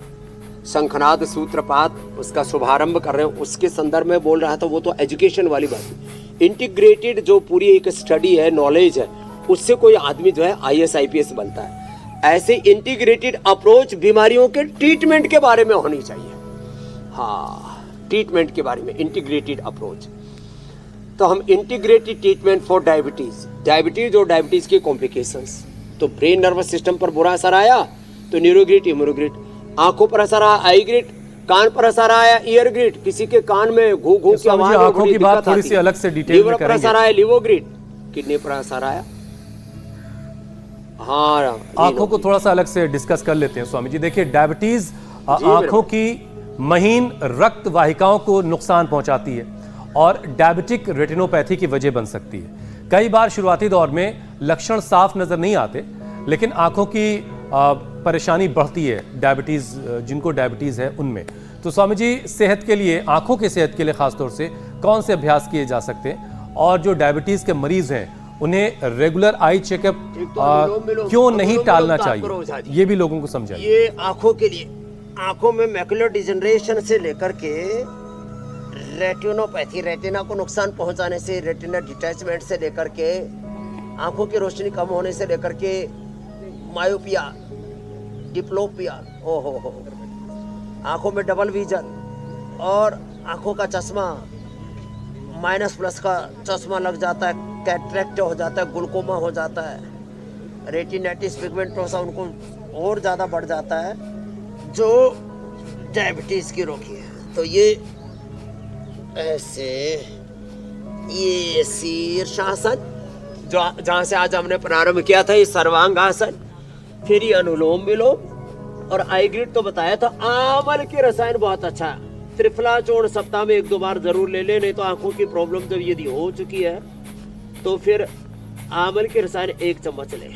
शंखनाद सूत्रपात उसका शुभारंभ कर रहे हैं, उसके संदर्भ में बोल रहा था, वो तो एजुकेशन वाली बात है। इंटीग्रेटेड जो पूरी एक स्टडी है, नॉलेज है, उससे कोई आदमी जो है IAS IPS बनता है। ऐसे इंटीग्रेटेड अप्रोच बीमारियों के ट्रीटमेंट के बारे में होनी चाहिए, हाँ, ट्रीटमेंट के बारे में इंटीग्रेटेड अप्रोच। तो हम इंटीग्रेटेड ट्रीटमेंट फॉर डायबिटीज और डायबिटीज के कॉम्प्लिकेशंस। तो ब्रेन नर्वस सिस्टम पर बुरा असर आया तो न्यूरोग्रिड, इम्यूनोग्रिड, आंखों पर असर आया आई ग्रिड, कान पर असर आया ईयर ग्रिड, किसी के कान में घू घू की आवाज, आंखों की बात थोड़ी सी अलग से डिटेल में करेंगे। लीवर पर असर आया लिवोग्रिड, किडनी पर असर आया, हाँ, आंखों को थोड़ा सा अलग से डिस्कस कर लेते हैं स्वामी जी। देखिए डायबिटीज आंखों की महीन रक्त वाहिकाओं को नुकसान पहुंचाती है और डायबिटिक रेटिनोपैथी की वजह बन सकती है। कई बार शुरुआती दौर में लक्षण साफ नजर नहीं आते, लेकिन आंखों की परेशानी बढ़ती है डायबिटीज, जिनको डायबिटीज है उनमें। तो स्वामी जी, सेहत के लिए, आंखों की सेहत के लिए खासतौर से कौन से अभ्यास किए जा सकते हैं, और जो डायबिटीज के मरीज हैं उन्हें रेगुलर आई चेकअप क्यों नहीं टालना चाहिए, ये भी लोगों को समझाइए। ये आंखों के लिए, आंखों में मैकुलर डिजनरेशन से लेकर के रेटिनोपैथी, रेटिना को नुकसान पहुंचाने से, रेटिना डिटैचमेंट से लेकर के आंखों की रोशनी कम होने से लेकर के मायोपिया, डिप्लोपिया, हो आंखों में डबल विजन और आंखों का चश्मा, -+ का चश्मा लग जाता है, कैटरेक्ट हो जाता है, ग्लूकोमा हो जाता है, रेटिनाइटिस पिगमेंटोसा उनको और ज़्यादा बढ़ जाता है, जो डायबिटीज़ की रोगी है। तो ये ऐसे, ये शीर्षासन, जो जहाँ से आज हमने प्रारंभ किया था, ये सर्वांगासन, फिर ये अनुलोम विलोम, और आईग्रिड तो बताया था। आंवल की रसायन बहुत अच्छा है। त्रिफला चूर्ण सप्ताह में 1-2 बार जरूर ले लें, नहीं तो आंखों की प्रॉब्लम जब यदि हो चुकी है तो फिर आंवल की रसायन 1 चम्मच लें।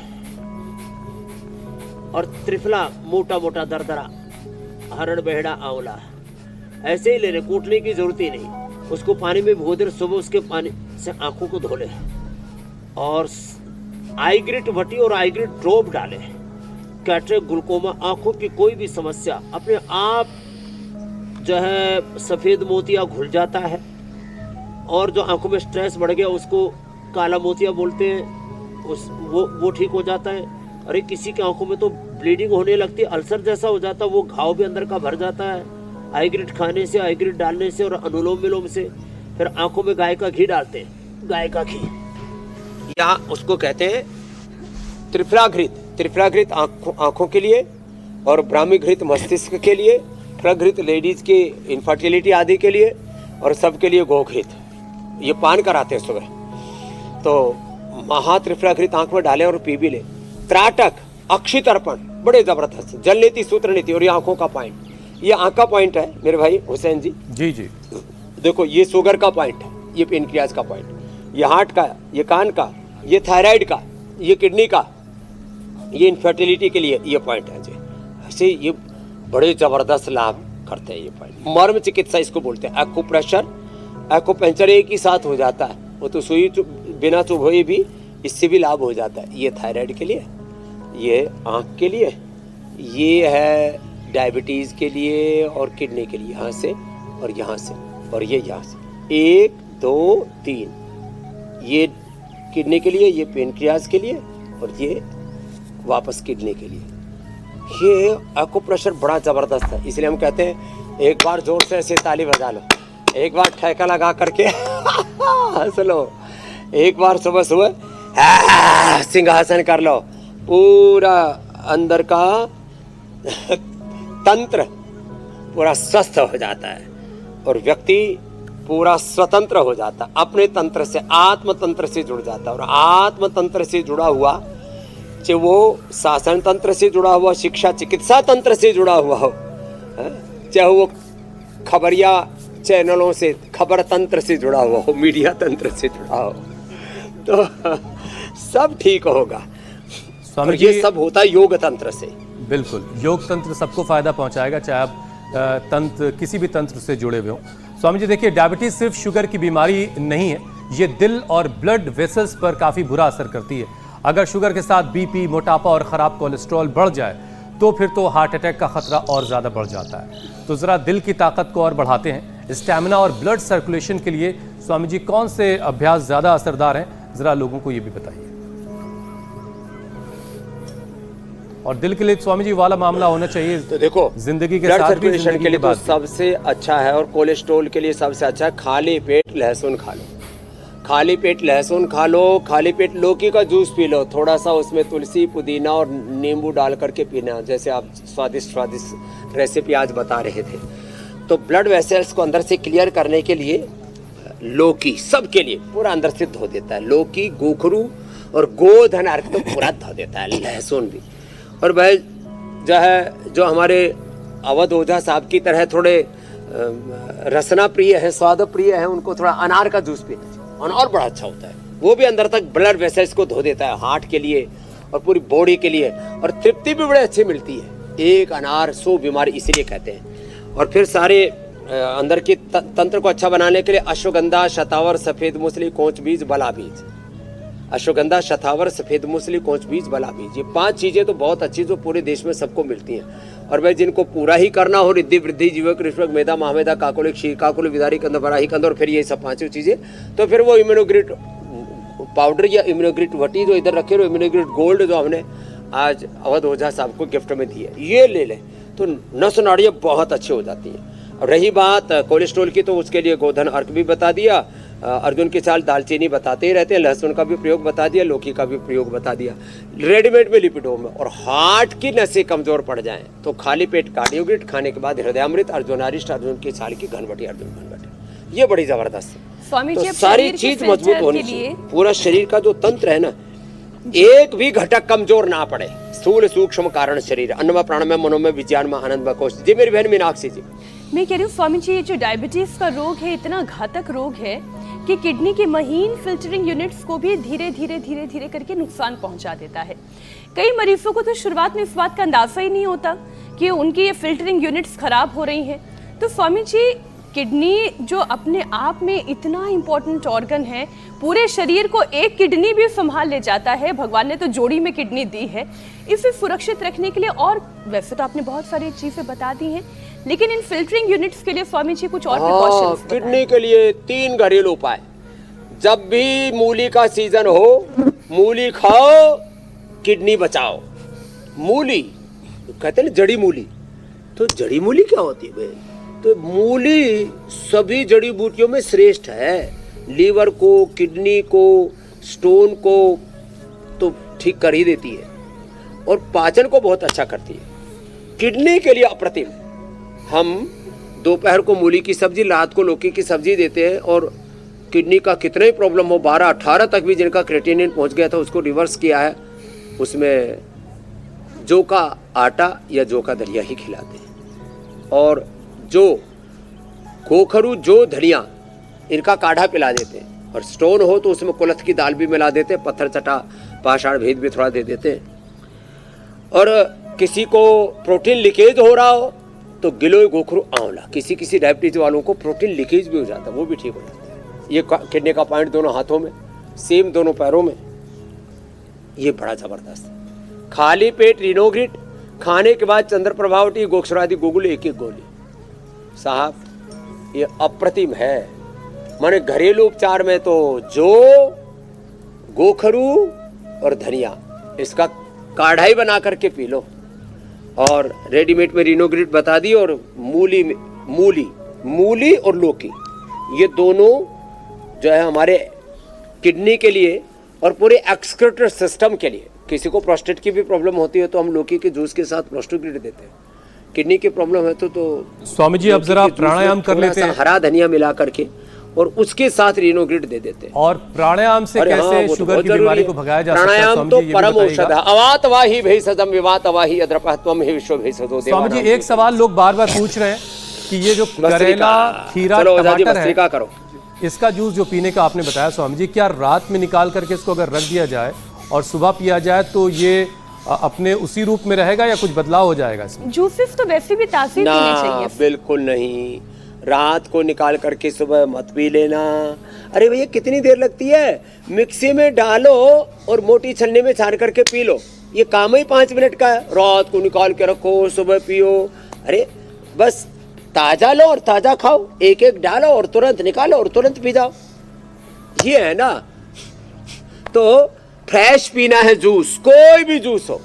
और त्रिफला मोटा मोटा दरदरा, हरण बेहड़ा आंवला ऐसे ही ले लें, कूटने की जरूरत ही नहीं। उसको पानी में भिगो दें, सुबह उसके पानी से आंखों को धो लें और आईग्रिड वटी और आईग्रिड ड्रॉप डालें। कैटरेक्ट, ग्लूकोमा, आंखों की कोई भी समस्या अपने आप जो है, सफेद मोतिया घुल जाता है, और जो आंखों में स्ट्रेस बढ़ गया उसको काला मोतिया बोलते हैं, वो ठीक हो जाता है। अरे किसी की आंखों में तो ब्लीडिंग होने लगती है, अल्सर जैसा हो जाता है, वो घाव भी अंदर का भर जाता है आईग्रिड खाने से, आईग्रिड डालने से और अनुलोम विलोम से। फिर आंखों में गाय का घी डालते हैं, गाय का घी, या उसको कहते हैं त्रिफलाघृत। त्रिफलाघृत आंखों के लिए, और ब्राह्मीघृत मस्तिष्क के लिए, प्रघृत लेडीज के इनफर्टिलिटी आदि के लिए, और सबके लिए गोघृत, ये पान कराते हैं सुबह। तो महात्रिफलाघृत आंख में डालें और पी भी लें। त्राटक, अक्षितर्पण, बड़े जबरदस्त, जल नीति, सूत्र नीति, और ये आंखों का पॉइंट, ये आंख का पॉइंट है मेरे भाई हुसैन जी। जी जी, देखो ये शुगर का पॉइंट है, ये पेनक्रियाज का पॉइंट, ये हार्ट का, ये कान का, ये थायराइड का, ये किडनी का, ये इनफर्टिलिटी के लिए ये पॉइंट है जी। ऐसे ये बड़े जबरदस्त लाभ करते हैं ये पॉइंट। मर्म चिकित्सा इसको बोलते हैं। एक्यूप्रेशर, एक्यूपंक्चर एक ही साथ हो जाता है, वो तो सुई बिना चुभोए भी इससे भी लाभ हो जाता है। ये थायराइड के लिए, ये आँख के लिए, ये है डायबिटीज़ के लिए और किडनी के लिए, यहाँ से और यहाँ से, और ये यहाँ से, 1 2 3, ये किडनी के लिए, ये पेनक्रियाज के लिए, और ये वापस किडनी के लिए। ये एक्यूप्रेशर बड़ा ज़बरदस्त है, इसलिए हम कहते हैं एक बार जोर से ऐसे ताली बजा लो, एक बार ठेका लगा करके हंस लो, एक बार सुबह सुबह सिंहासन कर लो, पूरा अंदर का तंत्र पूरा स्वस्थ हो जाता है और व्यक्ति पूरा स्वतंत्र हो जाता है, अपने तंत्र से, आत्म तंत्र से जुड़ जाता है। और आत्म तंत्र से जुड़ा हुआ, चाहे वो शासन तंत्र से जुड़ा हुआ, शिक्षा चिकित्सा तंत्र से जुड़ा हुआ हो, चाहे वो खबरिया चैनलों से, खबर तंत्र से जुड़ा हुआ हो, मीडिया तंत्र से जुड़ा हो, तो सब ठीक होगा। स्वामी ये सब होता है योग तंत्र से। बिल्कुल, योग तंत्र सबको फायदा पहुंचाएगा, चाहे आप तंत्र, किसी भी तंत्र से जुड़े हुए हों। स्वामी जी देखिए, डायबिटीज सिर्फ शुगर की बीमारी नहीं है, ये दिल और ब्लड वेसल्स पर काफ़ी बुरा असर करती है। अगर शुगर के साथ बीपी, मोटापा और ख़राब कोलेस्ट्रॉल बढ़ जाए तो फिर तो हार्ट अटैक का खतरा और ज़्यादा बढ़ जाता है। तो ज़रा दिल की ताकत को और बढ़ाते हैं, स्टैमिना और ब्लड सर्कुलेशन के लिए स्वामी जी कौन से अभ्यास ज़्यादा असरदार हैं, ज़रा लोगों को ये भी बताइए। और दिल के लिए स्वामी जी वाला मामला होना चाहिए, तो देखो जिंदगी के ब्लड साथ भी, सर्कुलेशन जिंदगी के लिए के तो बाद भी। सबसे अच्छा है, और कोलेस्ट्रॉल के लिए सबसे अच्छा है खाली पेट लहसुन खा लो। खाली पेट लहसुन खा लो, खाली पेट लौकी का जूस पी लो, थोड़ा सा उसमें तुलसी, पुदीना और नींबू डाल करके पीना, जैसे आप स्वादिष्ट रेसिपी आज बता रहे थे। तो ब्लड वेसल्स को अंदर से क्लियर करने के लिए लौकी सबके लिए पूरा अंदर से धो देता है। लौकी, गोखरू और गोधन अर्क तो पूरा धो देता है, लहसुन भी। और भाई जो है, जो हमारे अवध ओझा साहब की तरह थोड़े रसना प्रिय है, स्वाद प्रिय है, उनको थोड़ा अनार का जूस पीना चाहिए। अनार बड़ा अच्छा होता है, वो भी अंदर तक ब्लड वेसल्स को धो देता है, हार्ट के लिए और पूरी बॉडी के लिए, और तृप्ति भी बड़े अच्छी मिलती है। एक अनार 100 बीमारी इसीलिए कहते हैं। और फिर सारे अंदर के तंत्र को अच्छा बनाने के लिए अश्वगंधा, शतावर, सफेद मूसली, कोंच बीज, बला बीज। अश्वगंधा, शतावर, सफेद मूसली, कोंच बीज, बला बीज, ये 5 चीजें तो बहुत अच्छी जो पूरे देश में सबको मिलती हैं। और भाई जिनको पूरा ही करना हो, रिद्धि वृद्धि, जीवक, ऋष्वक, मेधा, महामेधा, काकुलिक, क्षीर काकुल, विदारी कंद, बराही कंद, और फिर ये सब 5 चीजें, तो फिर वो इम्यूनोग्रिट पाउडर या इम्यूनोग्रिट वटी जो इधर रखे, इम्यूनोग्रिट गोल्ड जो हमने आज अवध ओझा साहब को गिफ्ट में दी है, ये ले लें तो नस नाड़ियाँ बहुत अच्छी हो जाती हैं। और रही बात कोलेस्ट्रॉल की, तो उसके लिए गोधन अर्क भी बता दिया, अर्जुन की चाल, दालचीनी बताते ही रहते हैं, लहसुन का भी प्रयोग बता दिया, लौकी का भी प्रयोग बता दिया। रेडीमेड में लिपिडोम में। और हार्ट की नसें कमजोर पड़ जाएं तो खाली पेट कार्डियोग्रिट खाने के बाद हृदयामृत, अर्जुनारिष्ट, अर्जुन की छाल की घनवटी, अर्जुन घनवटी, ये बड़ी जबरदस्त है। स्वामी जी, तो अब सारी शरीर के चीज मजबूत filter होनी के चाहिए। लिए पूरा शरीर का जो तंत्र है ना, एक भी घटक कमजोर ना पड़े। स्थूल सूक्ष्म कारण शरीर, अन्नमय प्राणमय मनोमय विज्ञानमय आनंदमय कोश। जी मेरी बहन मीनाक्षी जी, मैं कह रही हूँ स्वामी जी, ये जो डायबिटीज का रोग है इतना घातक रोग है कि किडनी की महीन फिल्टरिंग यूनिट्स को भी धीरे धीरे करके नुकसान पहुंचा देता है। कई मरीजों को तो शुरुआत में इस बात का अंदाजा ही नहीं होता कि उनकी ये फिल्टरिंग यूनिट्स खराब हो रही हैं। तो स्वामी जी, किडनी जो अपने आप में इतना इम्पोर्टेंट ऑर्गन है, पूरे शरीर को एक किडनी भी संभाल ले जाता है, भगवान ने तो जोड़ी में किडनी दी है, इसे सुरक्षित रखने के लिए, और वैसे तो आपने बहुत सारी चीजें बता दी हैं, लेकिन इन फिल्टरिंग यूनिट्स के लिए स्वामी जी कुछ और प्रिकॉशंस बताएं। किडनी के लिए 3 घरेलू उपाय। जब भी मूली का सीजन हो, मूली खाओ, किडनी बचाओ। मूली कहते हैं जड़ी मूली, तो जड़ी मूली क्या होती है भाई? तो मूली सभी जड़ी बूटियों में श्रेष्ठ है। लीवर को, किडनी को, स्टोन को तो ठीक कर ही देती है, और पाचन को बहुत अच्छा करती है। किडनी के लिए अप्रतिम। हम दोपहर को मूली की सब्जी, रात को लौकी की सब्जी देते हैं, और किडनी का कितना ही प्रॉब्लम हो, 12-18 तक भी जिनका क्रेटिनिन पहुंच गया था, उसको रिवर्स किया है। उसमें जौ का आटा या जौ का दलिया ही खिलाते हैं, और जो गोखरू, जो धनिया, इनका काढ़ा पिला देते हैं। और स्टोन हो तो उसमें कुल्थ की दाल भी मिला देते हैं, पत्थर चटा, पाषाण भेद भी थोड़ा दे देते हैं। और किसी को प्रोटीन लीकेज हो रहा हो तो गिलोय, गोखरू, आंवला, किसी डायबिटीज वालों को प्रोटीन लीकेज भी हो जाता है, वो भी ठीक हो जाता है। ये किडनी का पॉइंट दोनों हाथों में, सेम दोनों पैरों में, ये बड़ा जबरदस्त है। खाली पेट रिनोग्रिट खाने के बाद चंद्र प्रभावटी, गोक्षरादि गोगुल, 1-1 गोली। साहब ये अप्रतिम है। माने घरेलू उपचार में तो जो, गोखरू और धनिया, इसका काढ़ा ही बना करके पी लो। और रेडीमेड में रिनोग्रिट बता दी, और मूली और लौकी, ये दोनों जो है हमारे किडनी के लिए और पूरे एक्सक्रीटरी सिस्टम के लिए। किसी को प्रोस्टेट की भी प्रॉब्लम होती है तो हम लौकी के जूस के साथ प्रोस्टोग्रिट देते हैं। किडनी की प्रॉब्लम है तो स्वामी जी अब जरा प्राणायाम कर लेते हैं, हरा धनिया मिला करके, और उसके साथ रिनोग्रिट दे देते हैं। और प्राणायाम से कैसे शुगर की बीमारी को भगाया जा सकता है? प्राणायाम तो परम औषध है। अवात वाही भेषजम विवात वाही अद्रपः त्वं ही विश्व भेषजो। स्वामी जी, एक सवाल लोग बार बार पूछ रहे हैं कि ये जो करेला, खीरा, टमाटर है, करो, इसका जूस जो पीने का आपने बताया स्वामी जी, क्या रात में निकाल करके इसको अगर रख दिया जाए और सुबह पिया जाए तो ये अपने उसी रूप में रहेगा या कुछ बदलाव हो जाएगा इसमें? जूसेस तो वैसे भी ताज़ी पीने चाहिए। बिल्कुल नहीं, रात को निकाल करके सुबह मत पी लेना। अरे भैया कितनी देर लगती है, मिक्सी में डालो और मोटी छन्नी में छान करके पी लो, ये काम ही 5 मिनट का है। रात को निकाल के रखो, सुबह पियो। अरे बस ताजा लो और ताजा खाओ, 1-1 डालो और तुरंत निकालो और तुरंत पी जाओ, ये है ना। तो फ्रेश पीना है जूस, कोई भी जूस हो।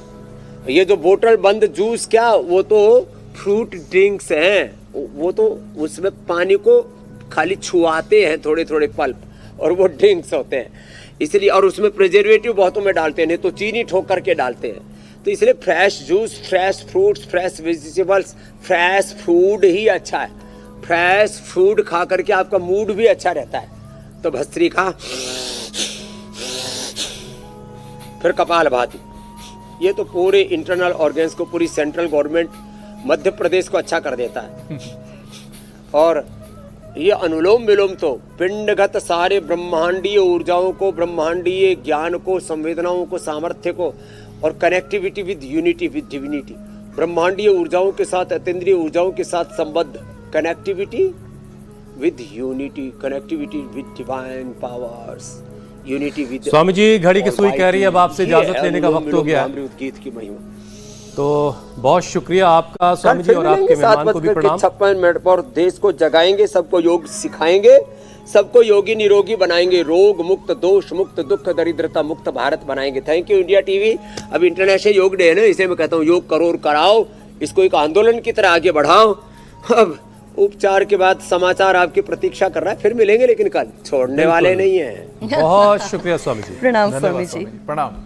ये जो बोतल बंद जूस, क्या वो तो फ्रूट ड्रिंक्स हैं, वो तो उसमें पानी को खाली छुआते हैं थोड़े थोड़े पल्प, और वो ड्रिंक्स होते हैं इसलिए। और उसमें प्रिजर्वेटिव बहुतों में डालते हैं, नहीं तो चीनी ठोक करके डालते हैं। तो इसलिए fresh juice, fresh fruits, fresh vegetables, fresh food ही अच्छा है। फ्रेश फूड खा करके आपका मूड भी अच्छा रहता है। तो भस्त्रिका, फिर कपालभाति, ये तो पूरे इंटरनल ऑर्गन्स को, पूरी सेंट्रल गवर्नमेंट मध्य प्रदेश को अच्छा कर देता है। और ये अनुलोम विलोम तो पिंडगत सारे ब्रह्मांडीय ऊर्जाओं को, ब्रह्मांडीय ज्ञान को, संवेदनाओं को, सामर्थ्य को और connectivity with unity with divinity, ब्रह्मांडीय ऊर्जाओं के साथ, अतीन्द्रिय ऊर्जाओं के साथ संबद्ध, connectivity with unity, connectivity with divine powers, unity with. Swami ji घड़ी की सुई कह रही है अब आपसे इजाजत लेने का वक्त हो गया है। अमृत गीत की महिमा। तो बहुत शुक्रिया आपका स्वामी जी, और आपके मेहमान को भी प्रणाम। 56 मिनट पर देश को जगाएंगे, सबको योग सिखाएंगे, सबको योगी निरोगी बनाएंगे, रोग मुक्त, दोष मुक्त, दुख दरिद्रता मुक्त भारत बनाएंगे। Thank you India TV. अब इंटरनेशनल योग डे है ना, इसे मैं कहता हूँ योग करो और कराओ, इसको एक आंदोलन की तरह आगे बढ़ाओ। अब उपचार के बाद समाचार आपकी प्रतीक्षा कर रहा है, फिर मिलेंगे, लेकिन कल छोड़ने वाले नहीं है। बहुत शुक्रिया स्वामी जी। प्रणाम धन्यवाद स्वामी जी। प्रणाम।